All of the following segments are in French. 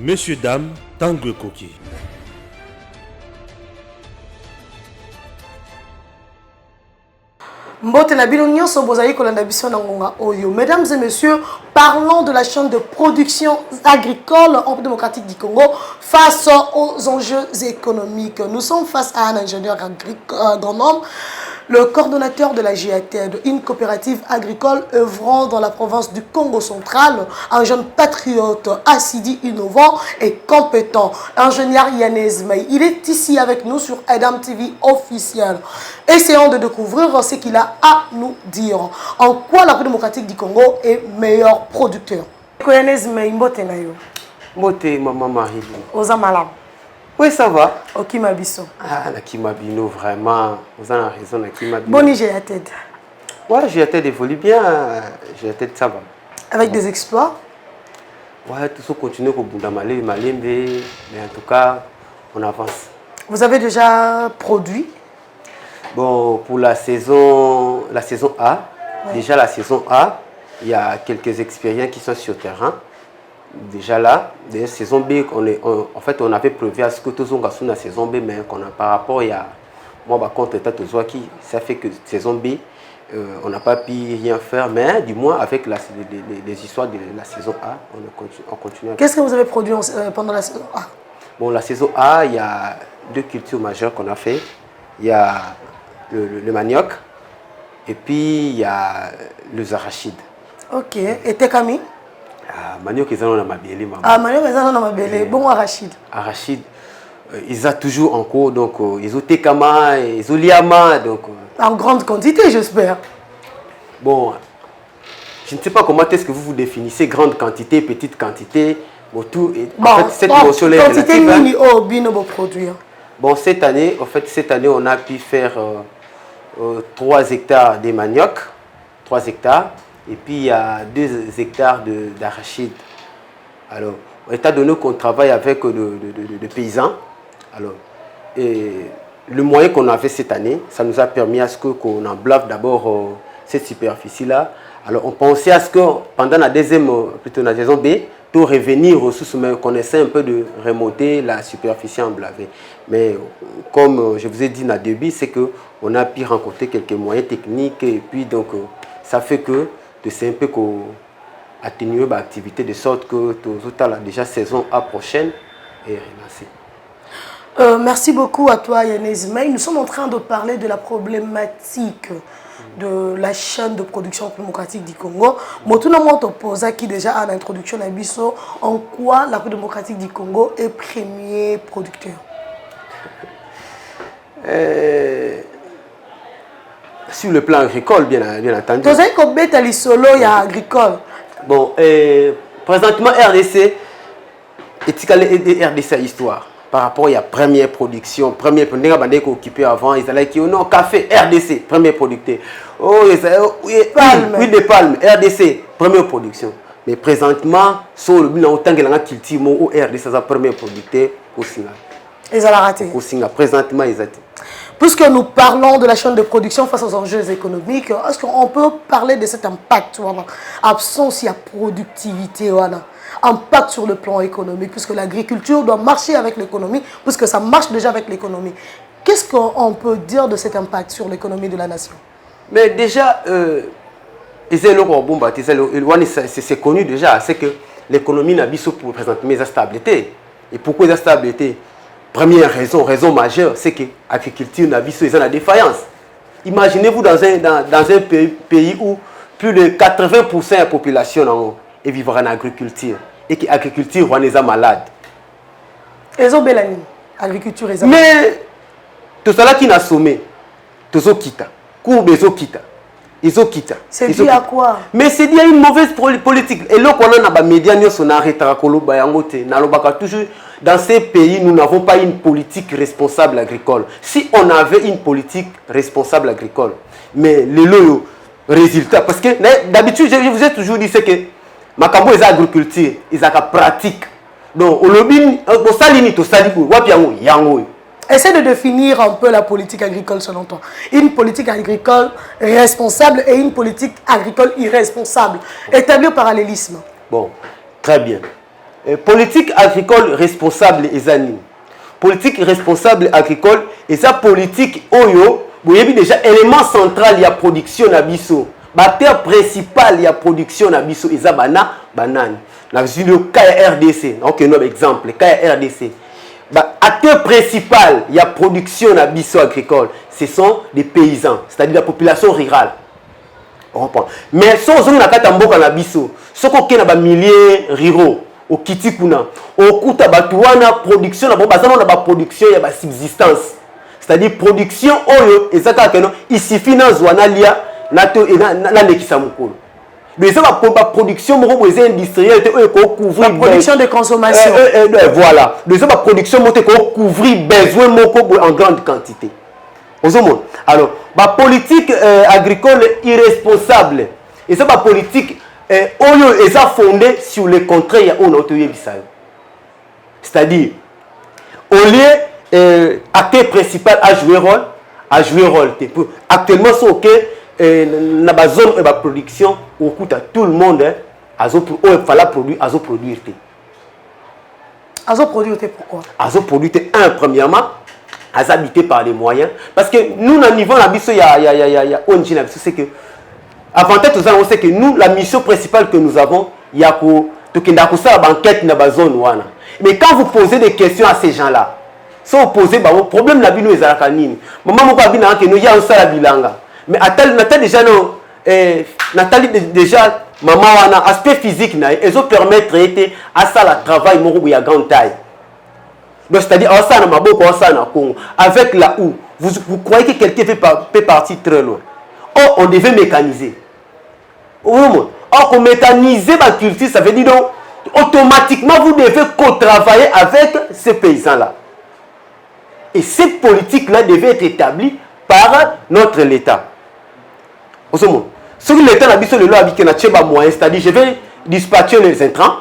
Messieurs, dames, Tangue Koki. Mesdames et messieurs, parlons de la chaîne de production agricole en République démocratique du Congo face aux enjeux économiques. Nous sommes face à un ingénieur agronome, le coordonnateur de la GATED, une coopérative agricole œuvrant dans la province du Congo central, un jeune patriote assidu, innovant et compétent. Ingénieur Yanez May, il est ici avec nous sur Adam TV officiel. Essayons de découvrir ce qu'il a à nous dire. En quoi la République démocratique du Congo est meilleur producteur? Yanez May, mbote na yo. Mbote, maman Marie. Oza malam. Oui, ça va. Ok, Mabiso. Ah, Nakimabino, vraiment. Vous avez raison, Nakimabino. Bonne GATED. Ouais, GATED évolue bien. GATED, ça va. Avec des exploits? Ouais, tout ça continue au Bundamale, Malembe. Mais en tout cas, on avance. Vous avez déjà produit? Bon, pour la saison A, ouais. Déjà la saison A, il y a quelques expériences qui sont sur le terrain. Déjà là, la saison B, en fait, on avait prévu à ce que tout le monde la saison B, mais par rapport à moi, contre qui, ça fait que saison B, on n'a pas pu rien faire, mais du moins avec les histoires de la saison A, on continue. Qu'est-ce que vous avez produit pendant la saison A? Bon, la saison A, il y a deux cultures majeures qu'on a fait. Il y a le manioc et puis il y a les arachides. Ok, et Tekami? Manioc, ils ont ma belle. Ah, manioc, ils ont ma belle. Bon, arachide. Arachide, ils ont toujours en cours, donc ils ont Tekama, ils ont Liama. Donc, en grande quantité, j'espère. Bon, je ne sais pas comment est-ce que vous définissez grande quantité, petite quantité. Bon, tout, bon, en fait, cette notion est quantité mini au binobo produire. Bon, cette année, on a pu faire 3 hectares de manioc, 3 hectares. Et puis il y a 2 hectares d'arachides. Alors, étant donné qu'on travaille avec de paysans, alors, et le moyen qu'on a fait cette année, ça nous a permis à ce qu'on enblave d'abord cette superficie-là. Alors on pensait à ce que pendant la plutôt la saison B, tout revenir aux sources, mais qu'on essaie un peu de remonter la superficie emblavée. Mais comme je vous ai dit dans le début, c'est qu'on a pu rencontrer quelques moyens techniques et puis donc ça fait que c'est un peu atténuer l'activité de sorte que tout à la déjà saison A prochaine est relancée. Merci beaucoup à toi Yanez May. Nous sommes en train de parler de la problématique de la chaîne de production démocratique du Congo. Motuna Moto posa qui déjà à l'introduction d'Abisso, en quoi la République démocratique du Congo est premier producteur? Sur le plan agricole, bien entendu. Vous savez que les solo il y a agricole. Bon, présentement RDC et RDC histoire. Par rapport à la première production, première production occupé avant, ils allaient dire non, café, RDC, premier producteur. Oh, palme. Oui, de palme, RDC, première production. Mais présentement, sur le bilan, autant que la culture, RDC, c'est la première producteur au Singa. Ils ont raté. Au Singa, présentement, ils ont raté. Puisque nous parlons de la chaîne de production face aux enjeux économiques, est-ce qu'on peut parler de cet impact, absence de productivité, impact sur le plan économique, puisque l'agriculture doit marcher avec l'économie, puisque ça marche déjà avec l'économie. Qu'est-ce qu'on peut dire de cet impact sur l'économie de la nation? Mais déjà, c'est connu déjà, c'est que l'économie n'a pas pour présenter la stabilité. Et pourquoi la stabilité? Première raison majeure, c'est que l'agriculture n'a pas la défaillance. Imaginez-vous dans un pays où plus de 80% de la population vivent en agriculture et que l'agriculture est malade. Ils ont belle agriculture. Mais tout cela qui n'a sommé, tout ça quitte. C'est dû à quoi? Mais c'est dû à une mauvaise politique. Et là, quand on a des médias, toujours dans ces pays, nous n'avons pas une politique responsable agricole. Si on avait une politique responsable agricole, mais le résultat, parce que d'habitude, je vous ai toujours dit que Makambo est agriculture, ils ont pratique. Donc, essaie de définir un peu la politique agricole selon toi. Une politique agricole responsable et une politique agricole irresponsable. Établir parallélisme. Bon, très bien. politique agricole responsable ezani. Politique responsable agricole et sa politique oyo, vous avez déjà élément central il y a production na biso. Acteur principal il y a production na biso eza banane. Na le cas RDC. OK, un exemple, cas RDC. Acteur principal il y a production na biso agricole, ce sont des paysans, c'est-à-dire la population rurale. On reprend. Mais sans on na kata mboka na biso, soko ke na ba milliers ruraux au kiti kuna okuta batu wana production na bo bazana na ba production ya ba subsistance, c'est-à-dire production oyo ezaka keno isifi na zwana lia na to na lekisa mukolo mais ça va production moko boze industrielle te oyo ko couvrir la production de consommation voilà mais ça va production moté ko couvrir besoin moko en grande quantité. Alors ma politique agricole irresponsable et ça ma politique oyo est fondée sur le contraire ya on autoyé bisayo, c'est-à-dire au lieu acteur principal à jouer rôle actuellement c'est OK na ba zone et ba production au coûte à tout le monde azo fallait produire pourquoi azo produire premièrement à habiter par les moyens parce que nous au niveau la biso ya ONG na biso c'est que avantage tout ça on sait que nous la mission principale que nous avons il y a pour to kenda ko ça banquette na ba zone wana mais quand vous posez des questions à ces gens-là sans poser ba problème na bino ezalaka nini maman moko abina que nous ya on sala bilanga mais Nathalie déjà non Nathalie déjà maman wana aspect physique na ezo permettre à ça la travail moko ya grande taille. Donc c'est-à-dire ça na maboko ça na Congo avec là où vous croyez que quelqu'un peut partir très loin. Or on devait mécaniser. Or qu'on mécaniser ma culture ça veut dire donc automatiquement vous devez co-travailler avec ces paysans là. Et cette politique là devait être établie par notre l'État. Ce que l'État a dit sur le loi avec un moyen, c'est-à-dire je vais dispatcher les intrants,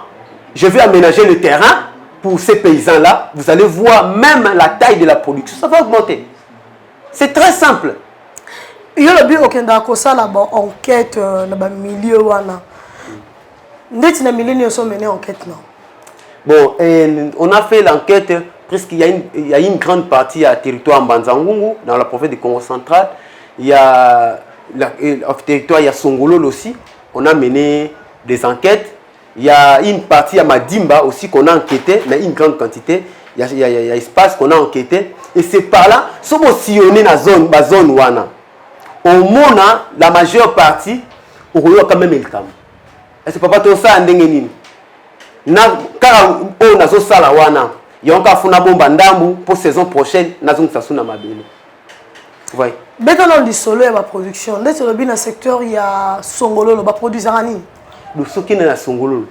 je vais aménager le terrain pour ces paysans-là. Vous allez voir même la taille de la production, ça va augmenter. C'est très simple. Il y a le but aucun d'accord ça là-bas enquête dans le milieu wana. Ndeti na milieu nous sommes menés enquête non. Bon, on a fait l'enquête presque il y a une grande partie à territoire Mbanzangungu dans la province du Congo central. Il y a territoire, il y a Songolol aussi, on a mené des enquêtes. Il y a une partie à Madimba aussi qu'on a enquêté, mais une grande quantité. Il y a espace qu'on a enquêté. Et c'est par là, si on sillonne la zone wana, au monde, la majeure partie, on a quand même le camp. Et c'est pas tout ça en dengenine. Car on a zo sala wana, il y a encore funa bomba ndambu pour saison prochaine, nazon sasuna mabele. Ouais. Dès qu'on dit solo et ma production, dès que le secteur il y a Songolo, le produisant ani. Le soki na Songolo,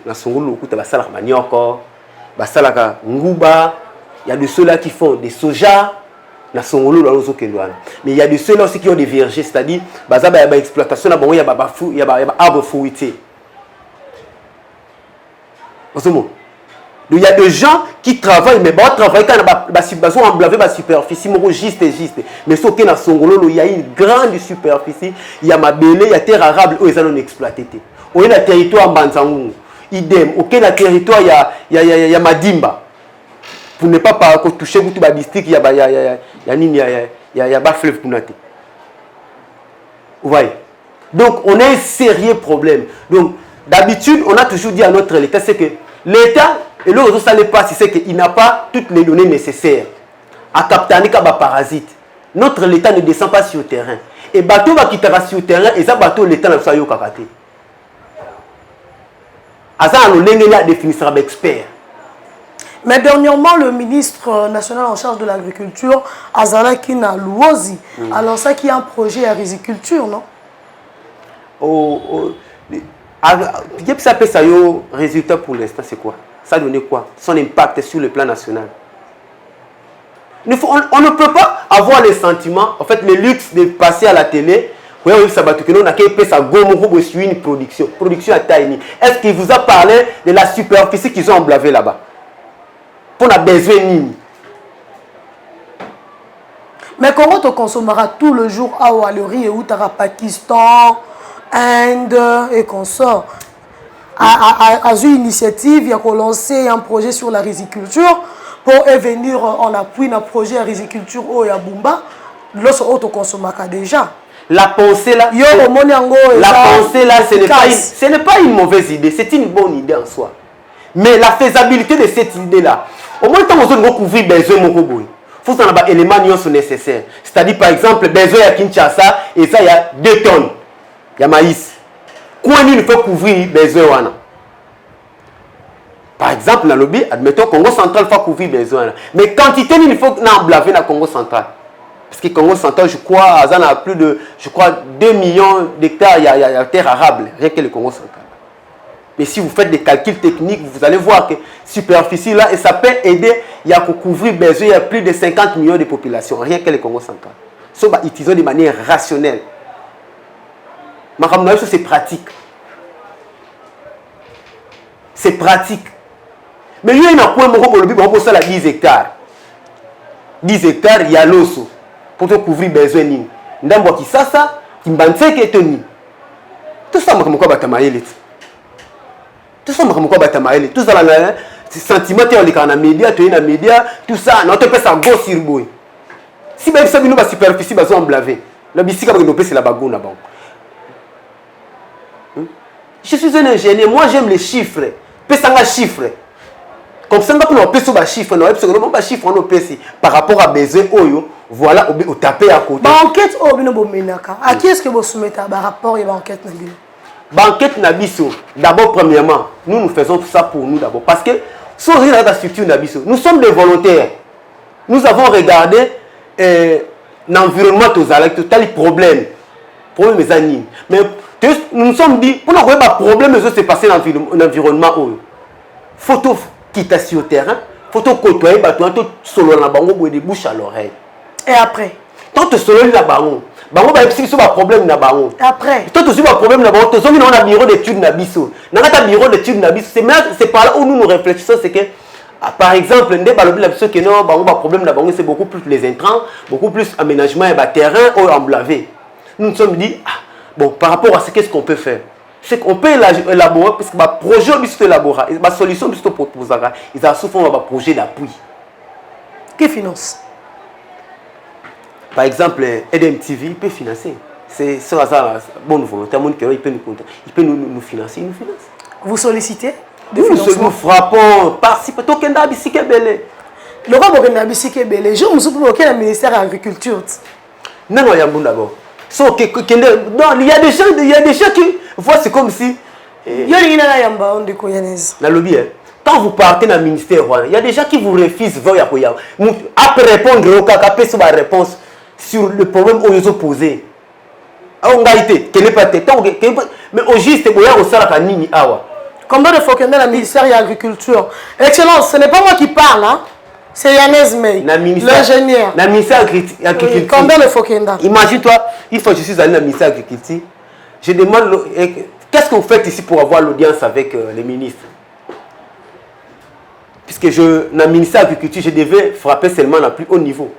okuta basala manioko, basala nguba, il y a de ceux-là qui font des soja na Songolo dans les okendwana. Mais il y a de ceux-là aussi qui ont des vergers, c'est-à-dire bazaba ya exploitation na bon il y a arbre fruitier. Donc il y a des gens qui travaillent, mais bon, travaillent quand ils ont emblavé la superficie, juste. Mais ce qui est dans Songolo, il y a une grande superficie, il y a Mabele, il y a terre arable où ils ont exploité. Il y a le territoire Mbanzangungu, idem. Auquel le territoire, il y a Madimba. Pour ne pas toucher tout le district, il y a fleuve pour nater. Vous voyez? Donc on a un sérieux problème. Donc d'habitude, on a toujours dit à notre État, c'est que l'État, et là, ça n'est pas, c'est qu'il n'a pas toutes les données nécessaires. À capter un parasite. Notre l'État ne descend pas sur le terrain. Et bateau va quitter sur le terrain, et ça bateau l'État n'a pas eu kakate. Asa on a défini ça avec expert. Mais dernièrement, le ministre national en charge de l'agriculture, Azala Kina Louozi, alors ça qui est un projet à riziculture, non? Ça peut ça résultat pour l'instant, c'est quoi? Ça donne quoi? Son impact sur le plan national. On ne peut pas avoir les sentiments, en fait, le luxe de passer à la télé. Oui, ça va tout que nous, on a une production à taille. Est-ce qu'il vous a parlé de la superficie qu'ils ont emblavé là-bas? Pour a besoin ni. Mais comment tu consommeras tout le jour à le riz et où tu auras Pakistan, Inde et consorts? a eu une initiative, il a lancé un projet sur la riziculture pour venir en appui d'un projet de riziculture au Yabumba. Lorsqu'on autoconsomme déjà. La pensée là, ce n'est pas une mauvaise idée, c'est une bonne idée en soi. Mais la faisabilité de cette idée-là, au moins, quand on recouvrir besoin de il faut que des éléments nécessaires. C'est-à-dire, par exemple, besoin à Kinshasa, et ça, il y a 2 tonnes. Il y a maïs. Combien il faut couvrir besoin? Par exemple, dans le lobby, admettons, Congo central faut couvrir besoin. Mais quantité, il faut blaver dans Congo central. Parce que Congo central, je crois, il y a plus de 2 millions d'hectares, il y a terre arable, rien que le Congo central. Mais si vous faites des calculs techniques, vous allez voir que superficie là, et ça peut aider, il y a pour couvrir besoin, il y a plus de 50 millions de populations, rien que le Congo central. Ça va utiliser de manière rationnelle. Mais c'est pratique. C'est pratique. Mais il y a un point pour ça 10 hectares. 10 hectares, il y a l'osso. Pour te couvrir besoin ni ndambo kisasa kimbantseke etoni tout ça mako kwa batamaele tout ça mako kwa batamaele tout ça la sentiment te olika na média to na média tout ça na te pesa go sur boy si ba bisa bino ba superficie bazo en blaver la bisika ba no pesa la bagona bon je suis un ingénieur, moi j'aime les chiffres pesa nga chiffres. Comme ça, on a plus de chiffres, on a plus de chiffres par rapport à besoin, voilà, on tape à côté. Banquette, à qui est-ce que vous soumettez un rapport et banquette Nabiso? Banquette Nabiso, d'abord, premièrement, nous faisons tout ça pour nous d'abord. Parce que, si on regarde la structure Nabiso, nous sommes des volontaires. Nous avons regardé l'environnement, tout les problèmes mes amis. Mais nous nous sommes dit, pour nous avoir des problèmes, c'est passé dans l'environnement. Photo. Quitte sur le terrain, il faut côtoyer, tout solo na bango de bouche à l'oreille. Et après? Tant que solo na bango va expliquer sur problème na bango. Après? Tant que sur problème na bango, on a un bureau d'études na biso. Dans un bureau d'études na biso, c'est par là où nous réfléchissons, c'est que par exemple, ndé balobi la biso que non, bango ba problème na bango, c'est beaucoup plus les intrants, beaucoup plus aménagement et terrain ou emblavé. Nous nous sommes dit bon, par rapport à ce qu'est-ce qu'on peut faire? C'est qu'on peut élaborer, parce que le projet est élaboré, la solution est proposée, ils ont souvent un projet d'appui. Qui finance? Par exemple, EDMTV, il peut financer. C'est ça, bonne volonté, il peut nous financer, il nous finance. Vous sollicitez nous frappons, participons, token d'abisike belé. Le roi Bokenda Bisike Belé, je me souviens auquel le ministère de l'Agriculture. Non, il y a bon d'abord. Il y a des gens qui voient, c'est comme si. Quand vous partez dans le ministère, il y a des gens qui vous refusent. Après répondre au cas, après sur la réponse sur le problème où ils ont posé. Mais au juste, il y a un nini awa. Combien de fois que dans le ministère de l'Agriculture? Excellence, ce n'est pas moi qui parle, hein? C'est Yanez Mey, l'ingénieur. Dans le ministère de l'Agriculture. Combien de fois qu'il y a? Imagine-toi, une fois que je suis allé dans le ministère de l'Agriculture, je demande qu'est-ce que vous faites ici pour avoir l'audience avec les ministres? Puisque dans le ministère de l'Agriculture, je devais frapper seulement à plus haut niveau.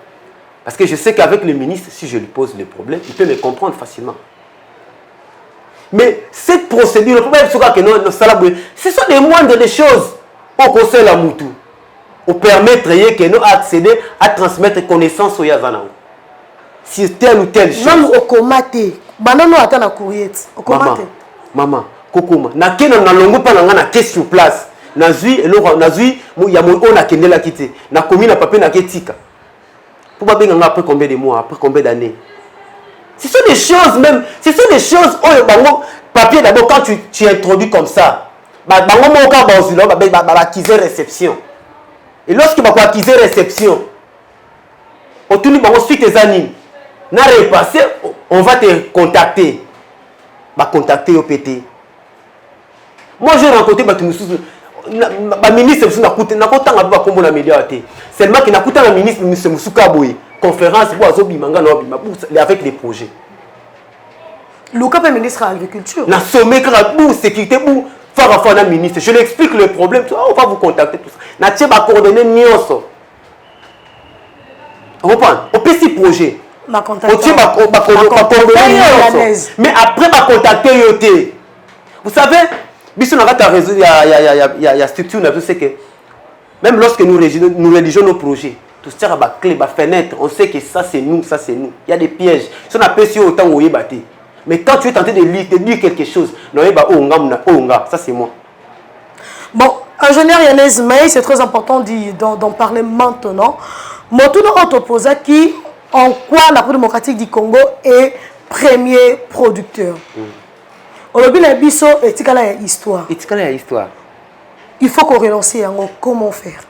Parce que je sais qu'avec le ministre, si je lui pose le problème, il peut me comprendre facilement. Mais cette procédure, le problème c'est que ce sont des moindres des choses au conseil la Moutou. Pour permettre que nous accéder à transmettre connaissance au Yazana. Si telle ou telle chose. Même au Komate. Banano attend la courrier. Au Komate. Maman, Kokoma. Na kena na longo pa na caisse sur place. Na zui il y a mon on a kende la quitter. Na commis na papier na ketika. Pour pas bien après combien de mois, après combien d'années. Ce sont des choses même, ce sont des choses oh bango papier d'abord quand tu introduis comme ça. Bango mo ka bazilo ba acquiser réception. Et lorsque tu vas acquiser réception, suite tes animes, on va te contacter. Contacter au PT. Moi j'ai rencontré le ministre seulement qu'il n'a pas le ministre conférence avec les projets. Le cap ministre de l'Agriculture. Na sommet sécurité ministre. Je lui explique le problème. On va vous contacter tout ça. Na tchè ba coordonner nyoso. On comprend. On peut si projet. Ma contacter. Mais après ba contacter yoté. Vous savez, Biso na kata réseau, il y a structure, c'est que même lorsque nous rédigeons nos projets, tout ça, clé, fenêtre, on sait que ça c'est nous, ça c'est nous. Il y a des pièges. Si on a pêché autant où il batté. Mais quand tu es tenté de lire quelque chose, non, ça c'est moi. Bon, ingénieur Yanez May, c'est très important d'en parler maintenant. Motuno Autoposa qui, en quoi la République démocratique du Congo est premier producteur. Aujourd'hui, la biso est histoire. Histoire. Il faut qu'on relance. Comment faire?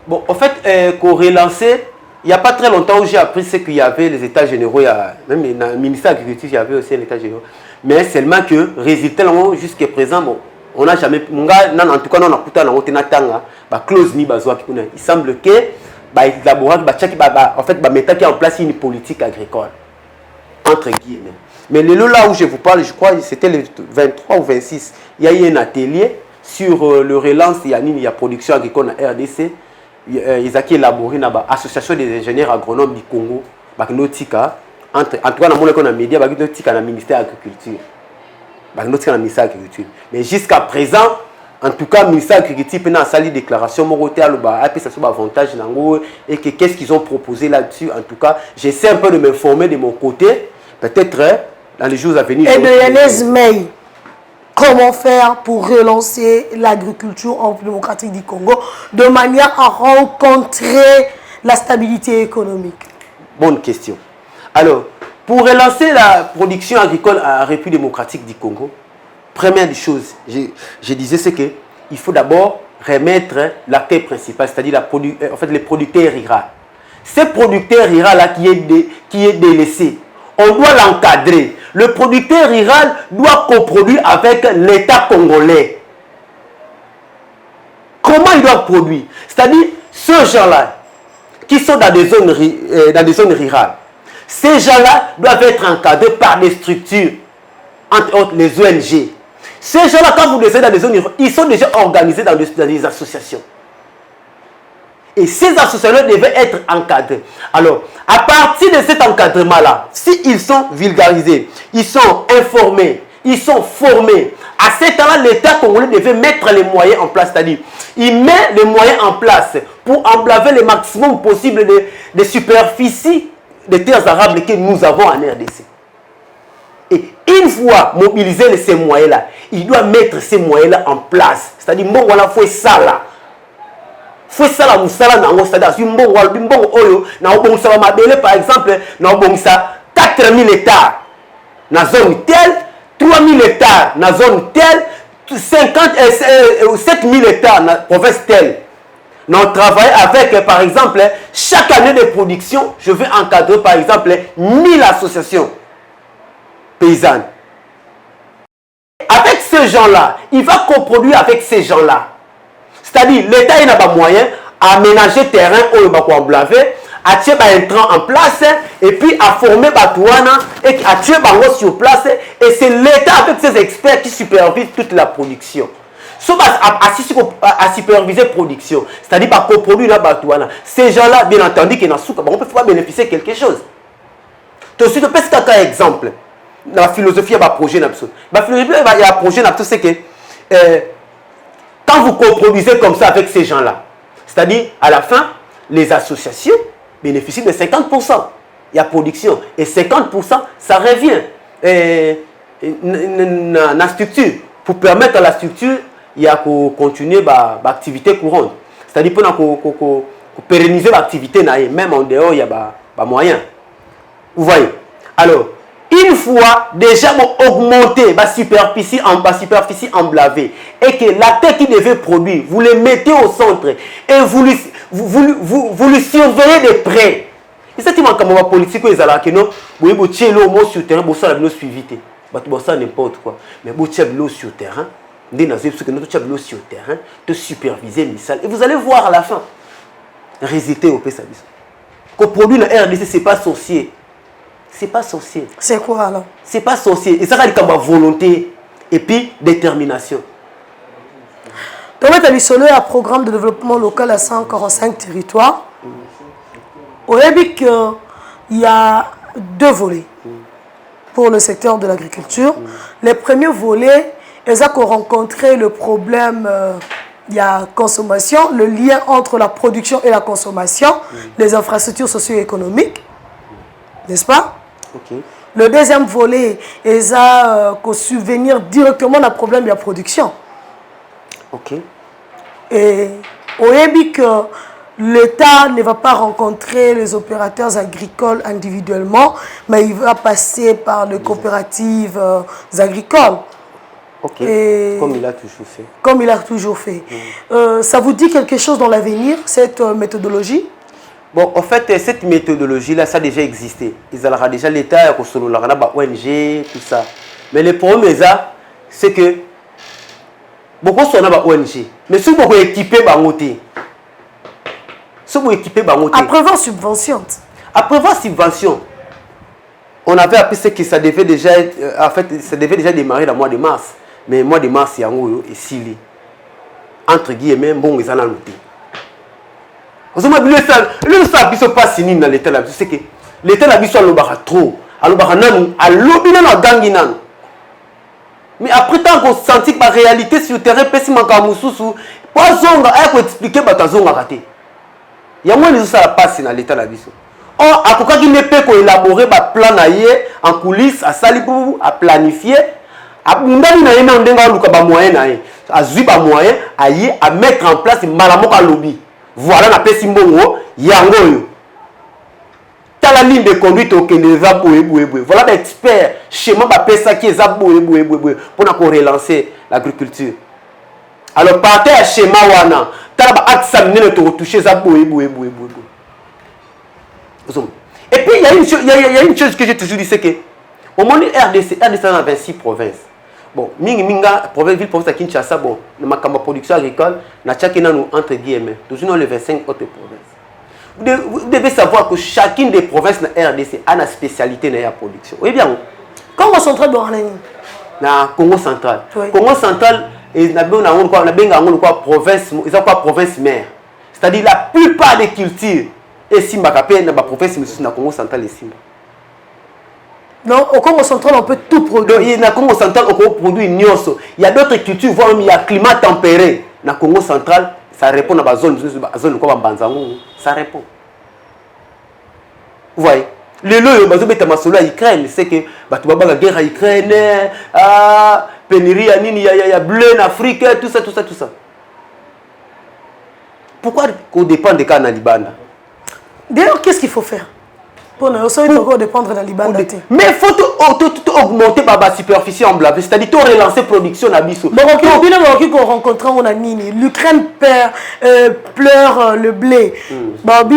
Bon, en fait, qu'on relancer, il n'y a pas très longtemps où j'ai appris ce qu'il y avait les états généraux, même dans le ministère de l'Agriculture, il y avait aussi l'état général. Mais seulement que, résultat, jusqu'à présent, bon, on n'a jamais, en tout cas, on a coupé la clause ni bazoa. Il semble que, en fait, mettre en place une politique agricole, entre guillemets. Mais le là où je vous parle, je crois que c'était le 23 ou 26, il y a eu un atelier sur le relance, il y a production agricole en RDC. Ils ont élaboré l'association des ingénieurs agronomes du Congo, en tout cas, dans le média, dans le ministère de l'Agriculture. Mais jusqu'à présent, en tout cas, le ministère de l'Agriculture a fait une déclaration, avantage et qu'est-ce qu'ils ont proposé là-dessus. En tout cas, j'essaie un peu de m'informer de mon côté, peut-être dans les jours à venir. Et de Yanez May, comment faire pour relancer l'agriculture en République démocratique du Congo de manière à rencontrer la stabilité économique? Bonne question. Alors, pour relancer la production agricole en République démocratique du Congo, première des choses, je disais, c'est qu'il faut d'abord remettre l'accueil principal, c'est-à-dire en fait, les producteurs ruraux. Ces producteurs ruraux-là qui est délaissé, on doit l'encadrer. Le producteur rural doit coproduire avec l'État congolais. Comment il doit produire? C'est-à-dire, ceux gens-là qui sont dans des zones rurales, ces gens-là doivent être encadrés par des structures, entre autres les ONG. Ces gens-là, quand vous les êtes dans des zones rurales, ils sont déjà organisés dans des associations. Et ces associations devaient être encadrées. Alors, à partir de cet encadrement-là, s'ils sont vulgarisés, ils sont informés, ils sont formés, à ce temps-là, l'État congolais devait mettre les moyens en place. C'est-à-dire, il met les moyens en place pour emblaver le maximum possible de superficies des terres arables que nous avons en RDC. Et une fois mobilisés ces moyens-là, il doit mettre ces moyens-là en place. C'est-à-dire, bon, voilà, il faut ça là. Faut ça la musala na ngosada si mbongo oyo na obongisa mabele par exemple na obongisa 4000 hectares na zone telle, 3000 hectares na zone telle, 7000 hectares na province telle. Nous travaillons avec par exemple chaque année de production, je vais encadrer par exemple 1000 associations paysannes. Avec ces gens-là, il va coproduire avec ces gens-là. C'est-à-dire, l'État n'a pas moyen à aménager terrain où il va emblaver, à tirer un intrant en place, et puis à former Batouana, et à tirer Bango sur place. Et c'est l'État avec ses experts qui supervisent toute la production. Sauf à superviser la production, c'est-à-dire à coproduire la Batouana. Ces gens-là, bien entendu, qui on peut pas bénéficier de quelque chose. Tout de suite, parce qu'un exemple, la philosophie, il y a un projet. La philosophie, il y a un projet, c'est que quand vous coproduisez comme ça avec ces gens-là, c'est-à-dire à la fin, les associations bénéficient de 50%. Il y a production. Et 50%, ça revient dans la structure. Pour permettre à la structure, il y a qu'on continue l'activité courante. C'est-à-dire pour pérenniser l'activité, même en dehors, il y a des moyens. Vous voyez? Alors, une fois déjà augmenté la superficie emblavée et que la terre qui devait produire, vous les mettez au centre et vous le surveillez de près. Et ça, c'est ma politique où ils allaient que non, vous avez tiré l'eau sur le terrain, vous avez l'eau suivi. Vous avez n'importe quoi. Mais vous avez l'eau sur le terrain, vous avez l'eau sur le terrain, de superviser Missal. Et vous allez voir à la fin, résultat au PSABIS. Qu'on produit le RDC, ce n'est pas sorcier. C'est pas sorcier. C'est quoi alors? C'est pas sorcier. Et ça va dire volonté et puis détermination. Donc, tu as solo un programme de développement local à 145 territoires. Au Rébic, il y a 2 volets pour le secteur de l'agriculture. Le premier volet ils ont rencontré le problème il y a consommation, le lien entre la production et la consommation, les infrastructures socio-économiques, n'est-ce pas? Ok. Le deuxième volet, ils ont subvenir directement le problème de la production. Ok. Et on a dit que l'État ne va pas rencontrer les opérateurs agricoles individuellement, mais il va passer par les coopératives agricoles. Ok. Et comme il a toujours fait. Comme il a toujours fait. Ça vous dit quelque chose dans l'avenir, cette méthodologie? Bon, en fait, cette méthodologie-là, ça a déjà existé. Ils ont déjà l'État, ONG, tout ça. Mais le problème, c'est que beaucoup sont dans ONG. Mais si vous équipez, Après vos subventions. Après vos subventions, on avait appris ce que ça devait déjà être, en fait, ça devait déjà démarrer le mois de mars. Mais le mois de mars, il y a un et Sili. Entre guillemets, bon, ils en ont noté. Vous savez, le ça ne pas signé dans l'État là, c'est que l'État là, il a trop. Mais après tant qu'on sentit que la réalité sur le terrain, il y a pas expliquer que tu as raté. Il y a moins de choses à passer dans l'État là. Or, à quoi qu'il ne peut élaborer un plan en coulisses, à salibou, à planifier, à mettre en place un lobby. Voilà la paix simbongo, yango. T'as la ligne de conduite au Kenya, voilà l'expert, schéma ça qui est pour relancer l'agriculture. Alors, partez à schéma wana, t'as la examiner le retoucher ça Et puis, il y a une chose que j'ai toujours dit, c'est que au moins RDC a 26 provinces. Bon, minga ville province à Kinshasa, bon, ma production agricole, na chacun nous entre guillemets, toujours dans les 25 autres provinces. Vous devez savoir que chacune des provinces de la RDC a une spécialité dans la production. Oui bien. Congo central na Congo central. Oui. Congo central et na quoi province, ils ont quoi province mère. C'est-à-dire la plupart des cultures et simba kapé na province na Congo central et simba. Non, au Congo central, on peut tout produire. Dans le Congo central, on peut produire nyoso. Il y a d'autres cultures, voire il y a un climat tempéré. Dans le Congo central, ça répond à la zone comme Banzango. Ça répond. Vous voyez? Les lois, ils Ukraine, c'est que tu vas la guerre à Ukraine, pénurie, il y a bleu en Afrique, tout ça. Pourquoi on dépend des cas en Liban? D'ailleurs, qu'est-ce qu'il faut faire? Pour ne dépendre de la Liban. Mais il faut augmenter la superficie en blanc, c'est-à-dire relancer la production à Bissau. L'Ukraine pleure le blé.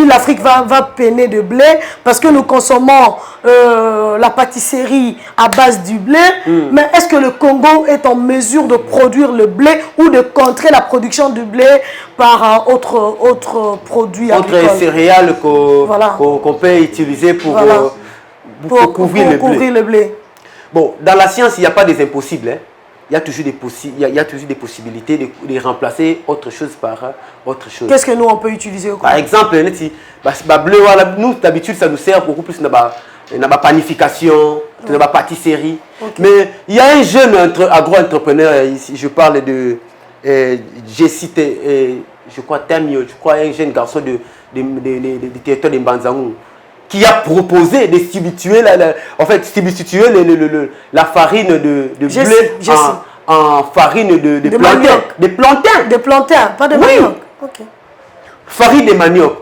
L'Afrique va peiner de blé parce que nous consommons la pâtisserie à base du blé. Mais est-ce que le Congo est en mesure de produire le blé ou de contrer la production du blé par autre produit agricole? Autre céréales qu'on peut utiliser pour couvrir le blé. Bon, dans la science, il n'y a pas des impossibles. Hein. Il y a toujours des possibilités de remplacer autre chose par autre chose. Qu'est-ce que nous, on peut utiliser? Par exemple, nous, d'habitude, ça nous sert beaucoup plus dans la panification, dans la pâtisserie. Okay. Mais il y a un jeune agro-entrepreneur ici, je parle de... j'ai cité, je crois, Tamio, un jeune garçon du territoire de Mbanzangou, qui a proposé de substituer la farine de blé en farine de plantain. De plantain. De plantain, pas de manioc. Okay. Farine de manioc.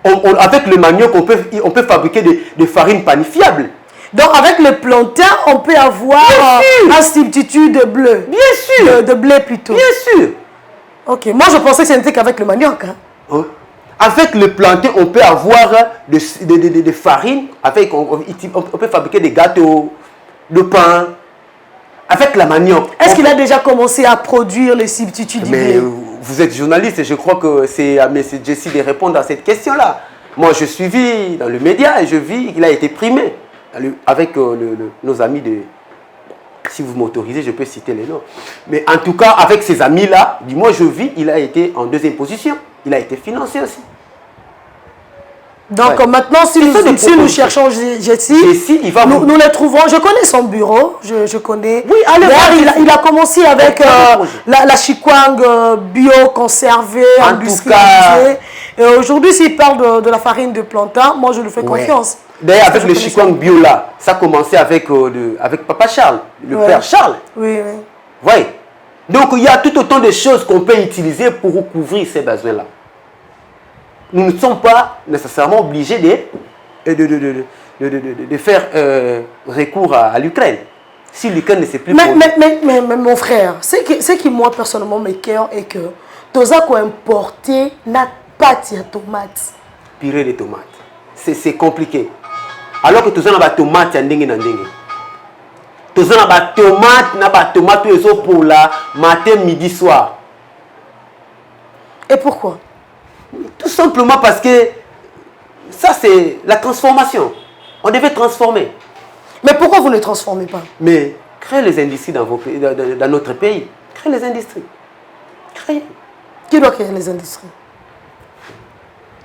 Avec le manioc, on peut fabriquer des farines panifiables. Donc avec le plantain, on peut avoir un substitut de bleu. Bien sûr. De blé plutôt. Bien sûr. Ok, moi je pensais que ce n'était qu'avec le manioc. Hein. Oh. Avec le plantain, on peut avoir des farines, on peut fabriquer des gâteaux, de pain, avec la manioc. Est-ce qu'il a déjà commencé à produire les substituts du blé? Vous êtes journaliste et je crois que c'est à M. Jessie de répondre à cette question-là. Moi, je suis dans le média et je vis qu'il a été primé avec nos amis de... Si vous m'autorisez, je peux citer les noms. Mais en tout cas, avec ces amis-là, du moins je vis, il a été en deuxième position. Il a été financé aussi. Donc Ouais. maintenant, si nous cherchons Jessie, nous les trouvons. Je connais son bureau, je connais. Oui, allez voir. Il a commencé avec la chikwang bio conservée, industrialisée. Et aujourd'hui, s'il parle de la farine de plantain, moi je lui fais confiance. D'ailleurs, avec le chikwang bio là, ça a commencé avec Papa Charles, le père Charles. Oui, oui. Ouais. Donc il y a tout autant de choses qu'on peut utiliser pour couvrir ces besoins-là. Nous ne sommes pas nécessairement obligés de faire recours à l'Ukraine. Si l'Ukraine ne sait plus... Mais mon frère, ce qui moi personnellement m'écoeure est que tu as importé la pâte de tomates. Purée de tomates. C'est compliqué. Alors que tu as des tomates, tu as des tomates pour la matin, midi, soir. Et pourquoi? Tout simplement parce que ça, c'est la transformation. On devait transformer. Mais pourquoi vous ne transformez pas? Mais créez les industries dans notre pays. Créez les industries. Créez. Qui doit créer les industries?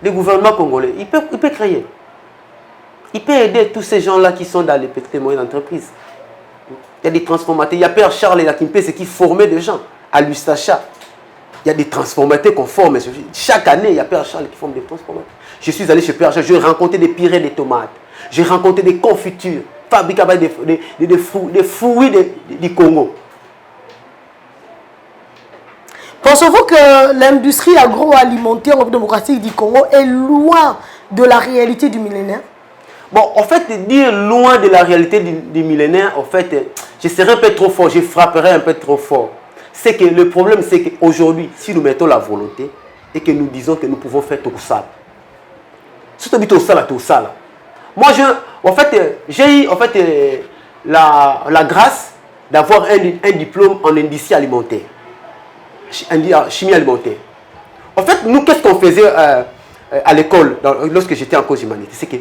Le gouvernement congolais, il peut créer. Il peut aider tous ces gens-là qui sont dans les petites et moyennes entreprises. Il y a des transformateurs. Il y a Père Charles là, qui formait des gens à l'Ustacha. Il y a des transformateurs qu'on forme. Chaque année, il y a Père Charles qui forme des transformateurs. Je suis allé chez Père Charles, j'ai rencontré des purées de tomates. J'ai rencontré des confitures, fabriquées avec des fruits du Congo. Pensez-vous que l'industrie agroalimentaire démocratique du Congo est loin de la réalité du millénaire? Bon, en fait, dire loin de la réalité du millénaire, en fait, je serais un peu trop fort, je frapperais un peu trop fort. C'est que le problème, c'est qu'aujourd'hui, si nous mettons la volonté et que nous disons que nous pouvons faire tout ça, si tu habites tout ça, moi, j'ai eu la grâce d'avoir un diplôme en industrie alimentaire, chimie alimentaire. En fait, nous, qu'est-ce qu'on faisait à l'école lorsque j'étais en cause humanité? C'est que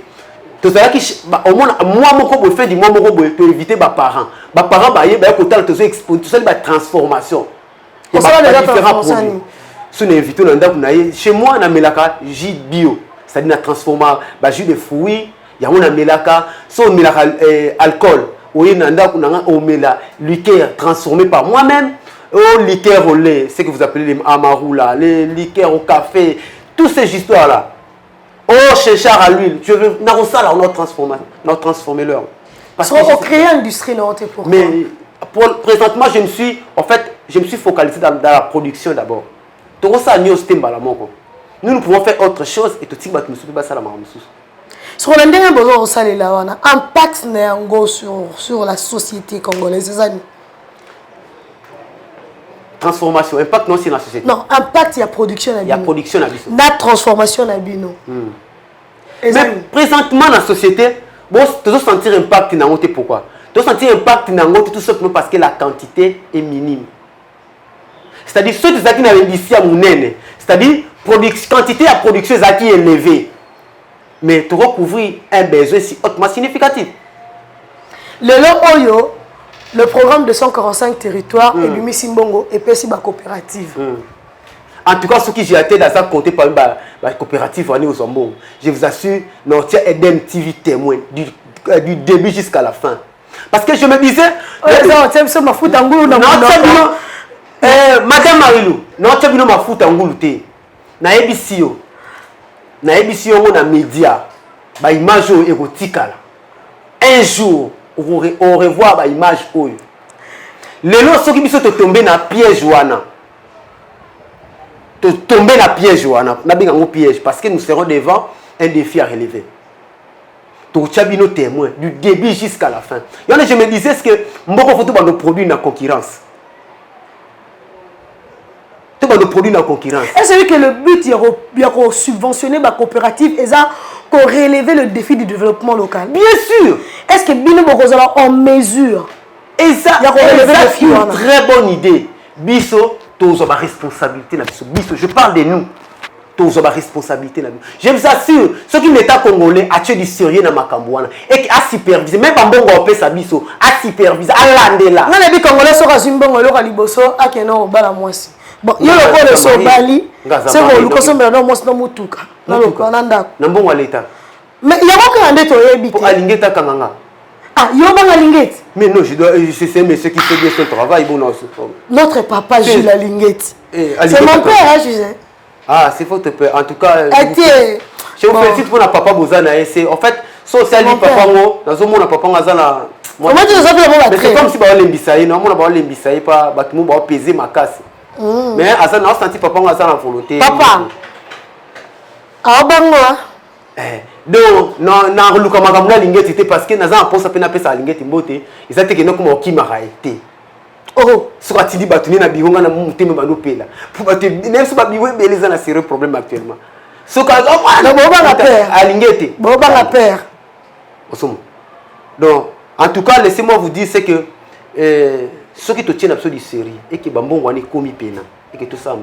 au moins, moi, je fais du moi, pour éviter mes parents. Mes parents, ils ont transformation. Il y a différents produits. Si on invite, chez moi, on a un jus bio, c'est-à-dire on transforme un jus de fruits, il y a un alcool, on a liqueur transformé par moi-même, liqueur au lait, ce que vous appelez les amaroula, les liqueurs au café, toutes ces histoires-là. Oh, chez Charles à l'huile, on a transformé l'heure. Parce qu'on crée une industrie, non? Pourquoi? Mais présentement, je me suis focalisé dans la production d'abord. Nous pouvons faire autre chose et tout le monde ne peut pas faire la même chose. Ce qu'on a besoin de impact sur la société congolaise, c'est ça? Transformation, impact non sur la société. Non, impact, il y a production. Il y a production. La transformation, mais présentement dans la société, tu dois sentir impact dans l'autre. Pourquoi? Tu dois sentir impact dans l'autre tout simplement parce que la quantité est minime. C'est-à-dire, ceux qui ont l'industrie à Mounene, c'est-à-dire, quantité à production est élevée. Mais tu vas couvrir un besoin si hautement significatif. Le programme de 145 territoires et du Missimbongo et puis la coopérative. En tout cas, ceux qui j'ai été dans ça compté par la coopérative au Zambon, je vous assure, nous tiens Eden TV témoin du début jusqu'à la fin. Parce que je me disais, Madame Marilou, notre bino ma fout en goulouté. Na ebisio on a média, ba image érotique là. Un jour, on revoit ba image oyo. Lelo soki biso to tomber na piège wana. To tomber na piège wana, na binga ngo piège parce que nous serons devant un défi à relever. To chabino témoin du début jusqu'à la fin. Et je me disais ce que mboko faut tout nos produits na concurrence. De produits dans concurrence. Est-ce que le but est de subventionner la coopérative et ça pour relever le défi du développement local? Bien sûr. Est-ce que Bino Bokozala en mesure? Et ça, c'est une très bonne idée. Biso, tu as la responsabilité. Biso, je parle de nous. Tu as la responsabilité. Je vous assure, ceux qui n'état congolais, a tué du sérieux dans ma cambouana et à superviser, même en bon gars, ça biso, à superviser, à l'andela. Non, les congolais sont à Zimbabwe, à Liboso, à Keno, au Balamoisi. Bon, il y a le Sobali. C'est bon, le consomme dans mon nom Mutuka. Dans le Canada. N'ambon à l'état. Mais il y a aucun endroit où il y a pour Alingeta Kanganga. Ah, il y a un Alingeta. Mais non, je dois. C'est monsieur qui fait bien son travail. Bon, non, notre papa Jules Alingeta. C'est mon père, hein, je sais. Ah, c'est votre père. En tout cas. Je vous félicite pour la papa Bozana. En fait, son sali papa mo, dans un monde papa Ngazana. Comment tu nous appelles mais c'est comme si on l'embissaille, non, on l'embissaille pas, on va peser ma casse. Mais Azan a senti papa Ngazana la volonté. Papa. Ah bango. Donc, non, le camarade Lingette c'était parce que Nazan a pensé à peine appeler ça Lingette Mbote. Ils étaient que nous comme qui m'a été. Oh, ce que tu dis, battu na biwanga na monter me bano pela. Pour battre, même si babiwe beleza na sérieux problème actuellement. Ce que na boba la père. Alingette. Boba la père. Donc, en tout cas, laissez-moi vous dire c'est que ceux qui te tiennent absolument sérieux et qui bambon wani komi pena et que tout ça.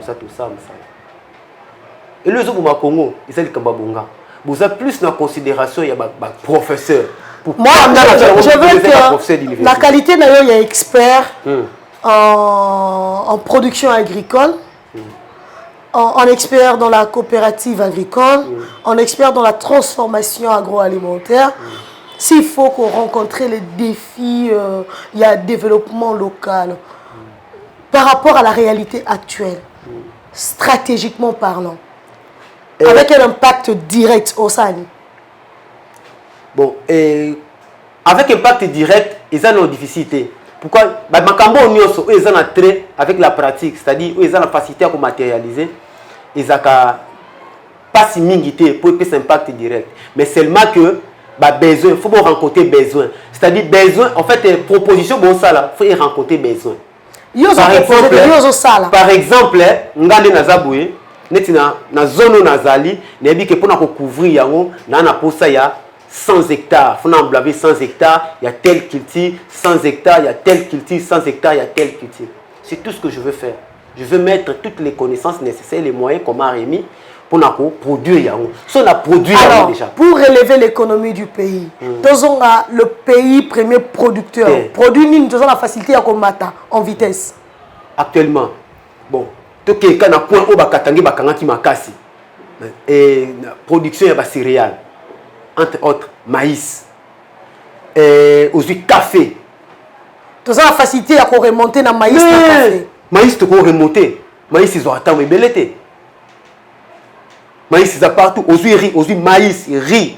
Et les autres au Congo, ils sont les Kambabonga. Vous avez plus de considération, il y a des professeurs. Moi, je veux que la qualité d'ailleurs, il y a expert en production agricole, en expert dans la coopérative agricole, en expert dans la transformation agroalimentaire. S'il faut qu'on rencontre les défis, il y a développement local par rapport à la réalité actuelle, stratégiquement parlant. Avec un impact direct au Sahel. Bon, avec impact direct, ils ont une difficulté. Pourquoi? Makambo ils ont un trait avec la pratique, c'est-à-dire ils ont la facilité à matérialiser. Ils n'ont pas si mingité pour que ça impact direct. Mais seulement que besoin, il faut rencontrer besoin. C'est-à-dire besoin, en fait, proposition bon ça là, il faut rencontrer besoin. Par exemple, ngande nazaboué. Na zone nazali nebi que pour couvrir yango na posa ya 100 hectares faut emblaver 100 hectares il y a tel culture 100 hectares il y a tel culture 100 hectares il y a tel culture. C'est tout ce que je veux faire. Je veux mettre toutes les connaissances nécessaires, les moyens qu'on m'a remis pour produire yango. So na produire yango déjà. Pour relever l'économie du pays. Nous le pays premier producteur. Produit nous avons la facilité à combattre en vitesse. Actuellement. Bon, il y a un point où et production de céréales, entre autres maïs, et aussi café. Tu as la facilité à remonter dans maïs. Maïs, tu peux remonter. Maïs, ils ont attendu belleté. Maïs, ils ont partout. Aussi riz, aussi maïs, riz,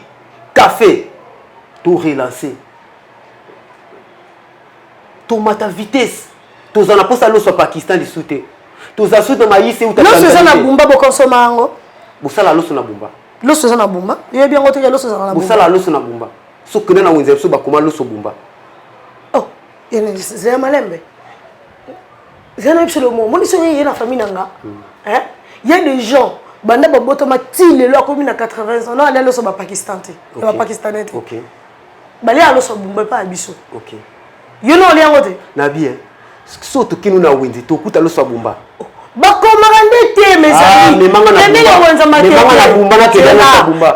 café. Tout relancer. Tomate à vitesse. Tu as la poste à l'eau au Pakistan du soutien. Tous as de maïs et ou ta l'os na bumba bo consommer ngo. Busala l'os na bumba. L'os na bumba. Il y a bien côté l'os na bumba. Busala l'os na bumba. So que na wenze so ba koma l'os bumba. Oh, c'est malembe. C'est un absolument mot. Moi, il y a une famille nanga. Hein? Il y a des gens banda ba botoma ti le lo comme na 80 ans. Non, aller l'os ba Pakistan té. Ba pakistanais té. OK. Ba aller l'os bumba pas biso. OK. Yo no li ngote. Na bien. So to kinu na wenze to kuta l'os bumba. Bakomanga te mes amis. Kende na wenza matete.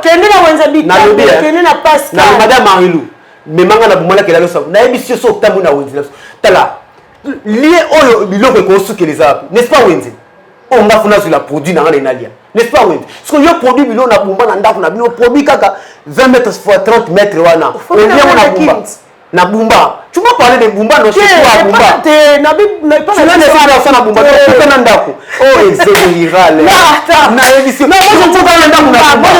Kende na wenza bitabo. Kende na Pascal. Na madame Marilou. Memanga na bumala kela losa. Na ebisi so tamu na wenza. Tala. Lié oyo biloko ko suki les apps. N'est-ce pas wenza? On nga funa sur la produit na ngana inalia. N'est-ce pas wenza? Parce que yo produit biloko na bumba na ndako na bino produit kaka 20 mètres fois 30 mètres wana. On vient na bumba. Na bumba. Tu m'as parlé de bumba non c'est quoi bumba? Tu n'as pas ça na bumba. Tu n'as ndako. Oh exéral. Na émission. Non, moi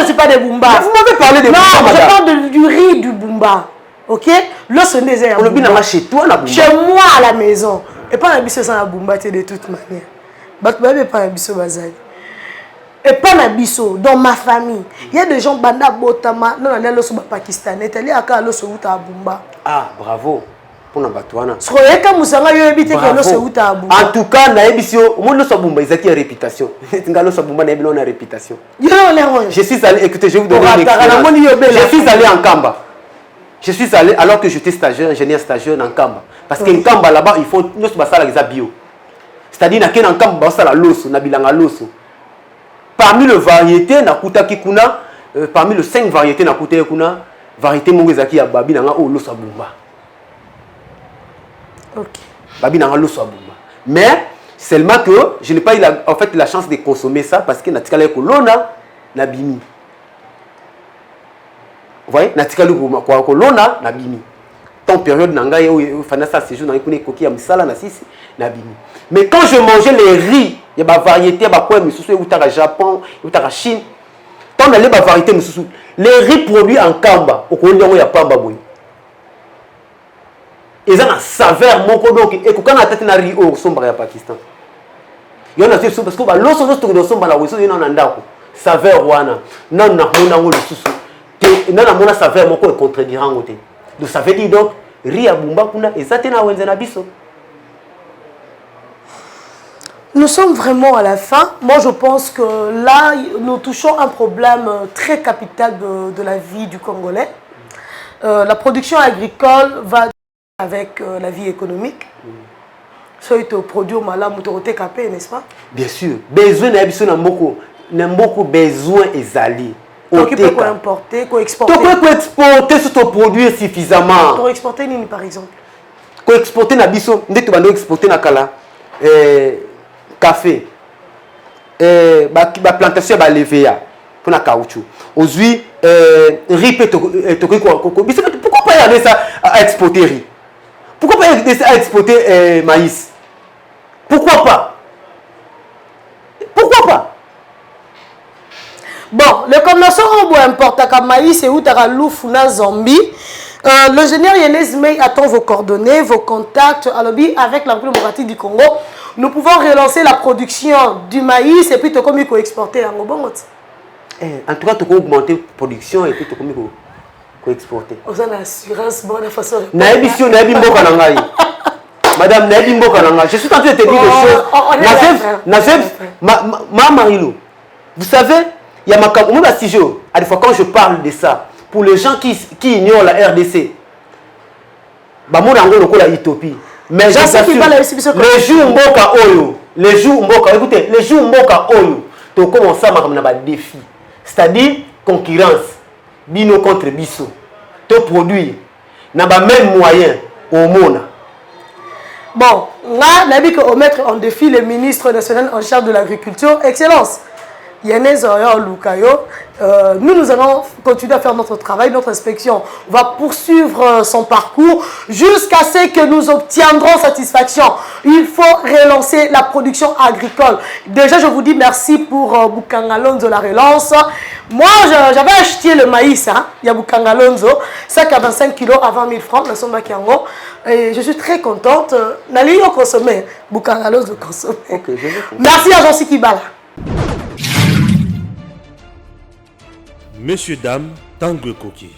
je suis pas de bumba. Vous m'avez parlé de bumba. Non, je parle du riz du bumba. OK? L'os désert. On le bina chez toi na bumba. Chez moi à la maison. Et pas na biso ça na bumba de toute manière. Bat ba pas na biso bazali. Et pas na biso dans ma famille. Il y a des gens banda botama non na l'os pakistanais. Tali aka l'os uta bumba. Ah, bravo. Pour Nabatouana. En tout cas, na ebisio, mon lo sabumba, ils ont réputation. Ngalo sabumba na ebilo na réputation. Je suis allé, écoutez, je vais vous donner une expérience. Je suis allé en Kamba. Je suis allé alors que j'étais stagiaire, ingénieur stagiaire en Kamba. Parce qu'en Kamba là-bas, il faut nous basala les bio. C'est-à-dire na ken en Kamba basala loso, na bilanga loso. Parmi les variétés na kutaki kuna, parmi les 5 variétés na kutaki kuna, variété mongezaki ya babi nanga o lo sabumba. OK. Babi nanga lo sabumba. Mais Seulement que je n'ai pas eu en fait la chance de consommer ça parce que natikala kolona na bimi. Vous voyez, natikala kolona na bimi. Tant période nanga yo fana ça séjour na ikune koki ya misala na sisi na bimi. Mais quand je mangeais les riz, il y a ba variété ba quoi misusu utaka Japon, utaka Chine. Tant on allait ba variété misusu, les riz produits en Kamba, au Kongo ya pamba boy. Ils ont une saveur moko donc et quand on a tête na riz au somba ya Pakistan. Il y a une parce que ba loso loso to somba na wiso ina ndako. Saveur wana. Non na mona ngo lisusu. Te na mona saveur moko e contredire ngote. Donc ça veut dire donc riz ya bumba kuna ezate na wenze na biso. Nous sommes vraiment à la fin. Moi, je pense que là, nous touchons un problème très capital de la vie du Congolais. La production agricole va avec la vie économique. Ça, il te produit au malam, tu as capé, n'est-ce pas? Bien sûr. Besoin n'a beaucoup besoin ezali. Donc, il peut importer, exporter. Tu peux exporter sur ton produit suffisamment. Pour exporter, par exemple. Pour exporter na biso, ndé tu vas exporter na kala. Café, plantation ba levéa pour la caoutchouc. Aujourd'hui, riz pourquoi pas y aller ça à exporter riz? Pourquoi pas y aller ça à exporter maïs? Pourquoi pas? Pourquoi pas? Bon, le commerçant importe comme maïs et où tu as l'oufuna zombie. L'ingénieur Yanez May attend vos coordonnées, vos contacts à lobby avec la République démocratique du Congo. Nous pouvons relancer la production du maïs et puis te comme il faut exporter en Gabon. En tout cas, tu peux augmenter la production et puis tu peux exporter. Vous avez l'assurance bonne façon. Madame Naïbimbo Kananga, je suis en train de te dire des choses. Ma Marilo, vous savez, il y a ma sujet. À des fois quand je parle de ça, pour les gens qui ignorent la RDC, mais les jours Mboka Oyo, les jours Mboka, écoutez, les jours Mboka Oyo, tu commences à avoir un défi, c'est-à-dire concurrence, bino contre biso, tu produis, n'a pas même moyen au monde. Bon, là, on a dit qu'on mettre en défi le ministre national en charge de l'agriculture, Excellence. Yanez Lukayo, nous allons continuer à faire notre travail, notre inspection. On va poursuivre son parcours jusqu'à ce que nous obtiendrons satisfaction. Il faut relancer la production agricole. Déjà, je vous dis merci pour Bukangalonzo, la relance. Moi, j'avais acheté le maïs, hein, il y a Bukangalonzo, sac à 25 kg à 20 000 francs, la somme Kiango. Et je suis très contente. N'allez pas consommer, Bukangalonzo consommer. Okay, merci à Jean-Cy Kibala. Messieurs, dames, Tanguy Koki.